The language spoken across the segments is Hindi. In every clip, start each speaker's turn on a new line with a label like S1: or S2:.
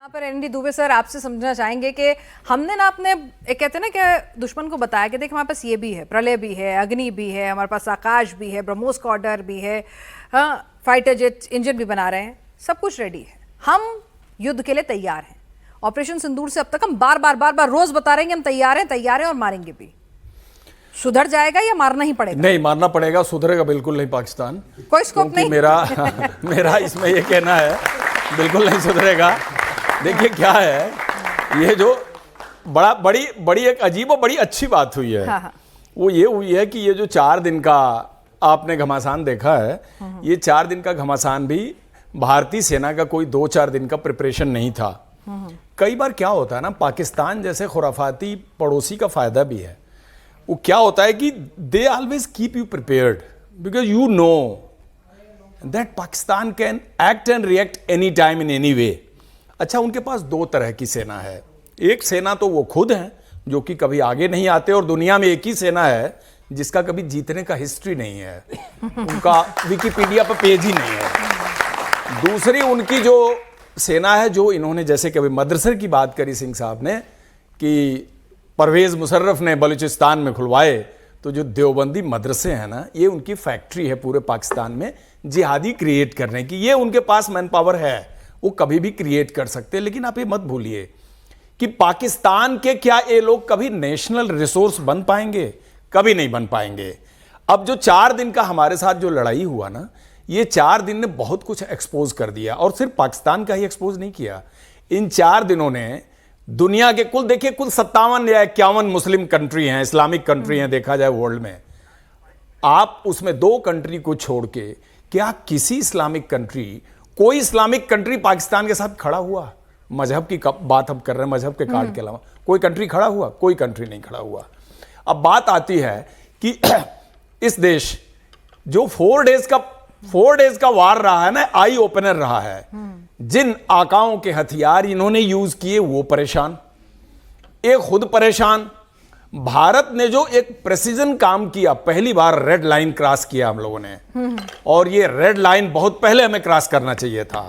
S1: यहाँ पर एनडी दुबे सर आपसे समझना चाहेंगे कि हमने ना अपने एक कहते हैं ना कि दुश्मन को बताया कि देख हमारे पास ये भी है, प्रलय भी है, अग्नि भी है, हमारे पास आकाश भी है, ब्रह्मोस का ऑर्डर भी है, हाँ फाइटर जेट इंजन भी बना रहे हैं, सब कुछ रेडी है, हम युद्ध के लिए तैयार हैं। ऑपरेशन सिंदूर से अब तक हम बार बार रोज बता रहे हैं हम तैयार हैं और मारेंगे भी। सुधर जाएगा या मारना ही पड़ेगा?
S2: नहीं, मारना पड़ेगा, सुधरेगा बिल्कुल नहीं पाकिस्तान।
S1: कोई स्कोप नहीं?
S2: मेरा इसमें ये कहना है बिल्कुल नहीं सुधरेगा। देखिए क्या है, ये जो बड़ी एक अजीब और बड़ी अच्छी बात हुई है,
S1: हाँ।
S2: वो ये हुई है कि ये जो 4 दिन का आपने घमासान देखा है, ये 4 दिन का घमासान भी भारतीय सेना का कोई 2-4 दिन का प्रिपरेशन नहीं था। कई बार क्या होता है ना, पाकिस्तान जैसे खुराफाती पड़ोसी का फायदा भी है। वो क्या होता है कि they always keep you prepared because you know that Pakistan can act and react any time in any way. अच्छा, उनके पास 2 तरह की सेना है। एक सेना तो वो खुद हैं जो कि कभी आगे नहीं आते, और दुनिया में एक ही सेना है जिसका कभी जीतने का हिस्ट्री नहीं है, उनका विकिपीडिया पर पेज ही नहीं है। दूसरी उनकी जो सेना है, जो इन्होंने जैसे कभी मदरसे की बात करी सिंह साहब ने कि परवेज मुशर्रफ ने बलूचिस्तान में खुलवाए, तो जो देवबंदी मदरसे हैं ना, ये उनकी फैक्ट्री है पूरे पाकिस्तान में जिहादी क्रिएट करने की। ये उनके पास मैन पावर है, वो कभी भी क्रिएट कर सकते हैं। लेकिन आप ये मत भूलिए कि पाकिस्तान के क्या ये लोग कभी नेशनल रिसोर्स बन पाएंगे? कभी नहीं बन पाएंगे। अब जो 4 दिन का हमारे साथ जो लड़ाई हुआ ना, ये 4 दिन ने बहुत कुछ एक्सपोज कर दिया, और सिर्फ पाकिस्तान का ही एक्सपोज नहीं किया। इन 4 दिनों ने दुनिया के कुल 57 या 51 मुस्लिम कंट्री हैं, इस्लामिक कंट्री हैं देखा जाए वर्ल्ड में। आप उसमें 2 कंट्री को छोड़ के क्या किसी इस्लामिक कंट्री, कोई इस्लामिक कंट्री पाकिस्तान के साथ खड़ा हुआ? मजहब की बात हम कर रहे हैं, मजहब के कार्ड के अलावा कोई कंट्री खड़ा हुआ? कोई कंट्री नहीं खड़ा हुआ। अब बात आती है कि इस देश जो 4 डेज का वार रहा है ना, आई ओपनर रहा है। जिन आकाओं के हथियार इन्होंने यूज किए वो परेशान, एक खुद परेशान। भारत ने जो एक प्रेसिजन काम किया, पहली बार रेड लाइन क्रॉस किया हम लोगों ने, और ये रेड लाइन बहुत पहले हमें क्रॉस करना चाहिए था।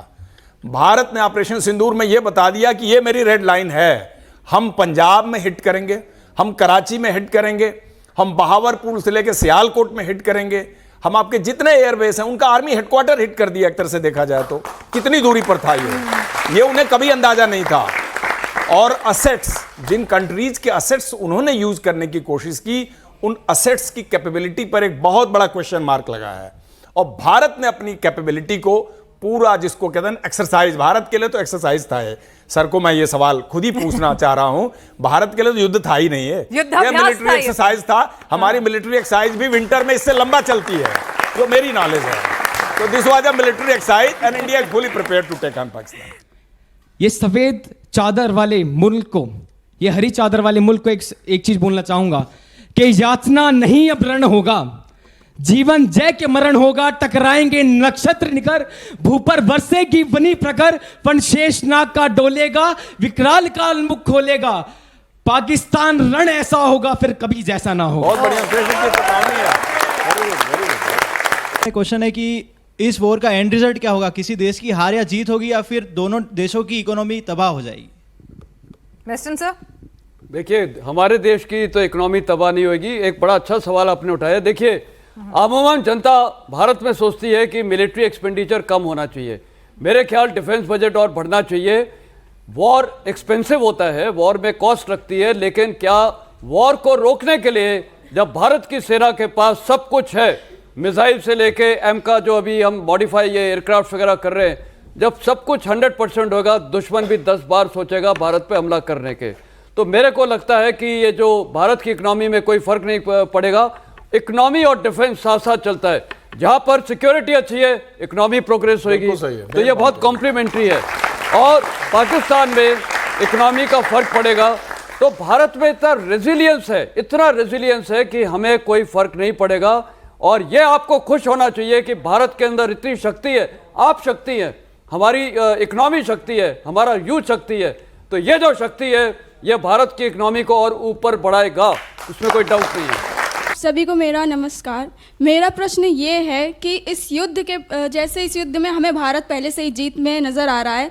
S2: भारत ने ऑपरेशन सिंदूर में यह बता दिया कि ये मेरी रेड लाइन है, हम पंजाब में हिट करेंगे, हम कराची में हिट करेंगे, हम बहावलपुर से लेकर सियालकोट में हिट करेंगे, हम आपके जितने एयरबेस हैं उनका आर्मी हेडक्वार्टर हिट कर दिया। एक तरह से देखा जाए तो कितनी दूरी पर था ये उन्हें कभी अंदाजा नहीं था। और असेट्स, जिन कंट्रीज के असेट्स उन्होंने यूज करने की कोशिश की, उन असेट्स की कैपेबिलिटी पर एक बहुत बड़ा क्वेश्चन मार्क लगा है। और भारत ने अपनी कैपेबिलिटी को पूरा, जिसको कहते हैं एक्सरसाइज, भारत के लिए तो एक्सरसाइज था ये। सर को मैं ये सवाल खुद ही पूछना चाह रहा हूं, भारत के लिए तो युद्ध था ही नहीं है, ये मिलिट्री एक्सरसाइज था। हमारी मिलिट्री एक्सरसाइज भी विंटर में इससे लंबा चलती है, जो मेरी नॉलेज है। तो this was a military exercise and India is fully prepared to take on Pakistan.
S3: ये सफेद चादर वाले मुल्क को, ये हरी चादर वाले मुल्क को एक चीज बोलना चाहूंगा कि यातना नहीं अब रण होगा, जीवन जय के मरण होगा। टकराएंगे नक्षत्र निकर, भूपर बरसेगी बनी प्रखर, पण शेषनाग का डोलेगा, विकराल काल मुख खोलेगा। पाकिस्तान रण ऐसा होगा फिर कभी जैसा ना हो।
S2: बहुत बढ़िया
S4: क्वेश्चन है कि इस वॉर का एंड रिजल्ट क्या होगा? किसी देश की हार या जीत होगी या फिर दोनों देशों की इकोनॉमी तबाह हो जाएगी?
S1: वेस्टर्न सर,
S5: देखिए, हमारे देश की तो इकोनॉमी तबाह नहीं होगी। एक बड़ा अच्छा सवाल आपने उठाया। देखिए, अमूमन जनता भारत में सोचती है कि मिलिट्री एक्सपेंडिचर कम होना चाहिए। मेरे ख्याल डिफेंस बजट और बढ़ना चाहिए। वॉर एक्सपेंसिव होता है, वॉर में कॉस्ट लगती है, लेकिन क्या वॉर को रोकने के लिए जब भारत की सेना के पास सब कुछ है, मिसाइल से लेके एम का जो अभी हम मॉडिफाई ये एयरक्राफ्ट वगैरह कर रहे हैं, जब सब कुछ 100% होगा, दुश्मन भी 10 बार सोचेगा भारत पे हमला करने के। तो मेरे को लगता है कि ये जो भारत की इकोनॉमी में कोई फर्क नहीं पड़ेगा। इकोनॉमी और डिफेंस साथ साथ चलता है। जहां पर सिक्योरिटी अच्छी है, इकोनॉमी प्रोग्रेस होगी। तो ये बहुत कॉम्प्लीमेंट्री है। और पाकिस्तान में इकोनॉमी का फर्क पड़ेगा तो भारत में इतना रेजिलियंस है कि हमें कोई फर्क नहीं पड़ेगा। और ये आपको खुश होना चाहिए कि भारत के अंदर इतनी शक्ति है। आप शक्ति है, हमारी इकोनॉमी शक्ति है, हमारा यूथ शक्ति है। तो ये जो शक्ति है, ये भारत की इकोनॉमी को और ऊपर बढ़ाएगा, उसमें कोई डाउट नहीं है।
S6: सभी को मेरा नमस्कार। मेरा प्रश्न ये है कि इस युद्ध के जैसे इस युद्ध में हमें भारत पहले से ही जीत में नज़र आ रहा है,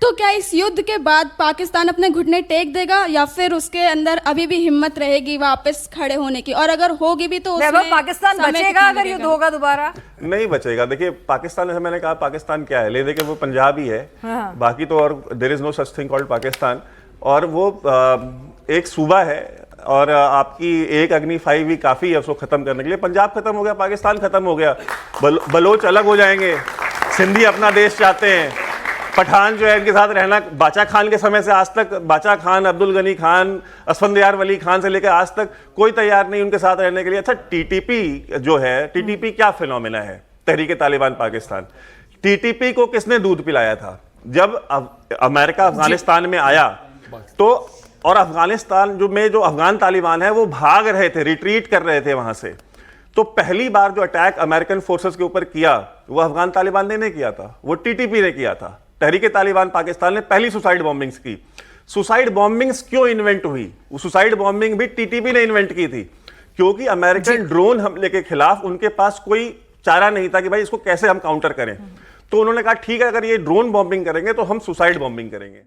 S6: तो क्या इस युद्ध के बाद पाकिस्तान अपने घुटने टेक देगा या फिर उसके अंदर अभी भी हिम्मत रहेगी वापस खड़े होने की, और अगर होगी भी तो
S1: वैभव,
S6: उसमें
S1: पाकिस्तान
S6: समय
S1: बचेगा
S6: कितना
S1: अगर
S6: लगेगा?
S1: युद्ध होगा दोबारा?
S7: नहीं बचेगा। देखिए पाकिस्तान, जैसे मैंने कहा, पाकिस्तान क्या है, ले दे के वो पंजाब ही है। बाकी तो और there is no such thing called Pakistan. और वो एक सूबा है, और आपकी एक अग्नि 5 भी काफ़ी है उसको ख़त्म करने के लिए। पंजाब खत्म हो गया, पाकिस्तान खत्म हो गया, बलोच अलग हो जाएंगे, सिंधी अपना देश चाहते हैं, पठान जो है इनके साथ रहना, बाचा खान के समय से आज तक, बाचा खान, अब्दुल गनी खान, असफंदियार वली खान से लेकर आज तक कोई तैयार नहीं उनके साथ रहने के लिए। अच्छा, टीटीपी जो है, टीटीपी क्या फिनोमिना है? तहरीक तालिबान पाकिस्तान। टीटीपी को किसने दूध पिलाया था? जब अमेरिका अफगानिस्तान में आया तो, और अफगानिस्तान जो अफगान तालिबान है वो भाग रहे थे, रिट्रीट कर रहे थे वहां से, तो पहली बार जो अटैक अमेरिकन फोर्सेस के ऊपर किया वो अफगान तालिबान ने नहीं किया था, वो टीटीपी ने किया था। तहरीक तालिबान पाकिस्तान ने पहली सुसाइड बॉम्बिंग्स की। सुसाइड बॉम्बिंग्स क्यों इन्वेंट हुई? वो सुसाइड बॉम्बिंग भी टीटीपी ने इन्वेंट की थी, क्योंकि अमेरिकन ड्रोन हमले के खिलाफ उनके पास कोई चारा नहीं था कि भाई इसको कैसे हम काउंटर करें। तो उन्होंने कहा ठीक है, अगर ये ड्रोन बॉम्बिंग करेंगे तो हम सुसाइड बॉम्बिंग करेंगे।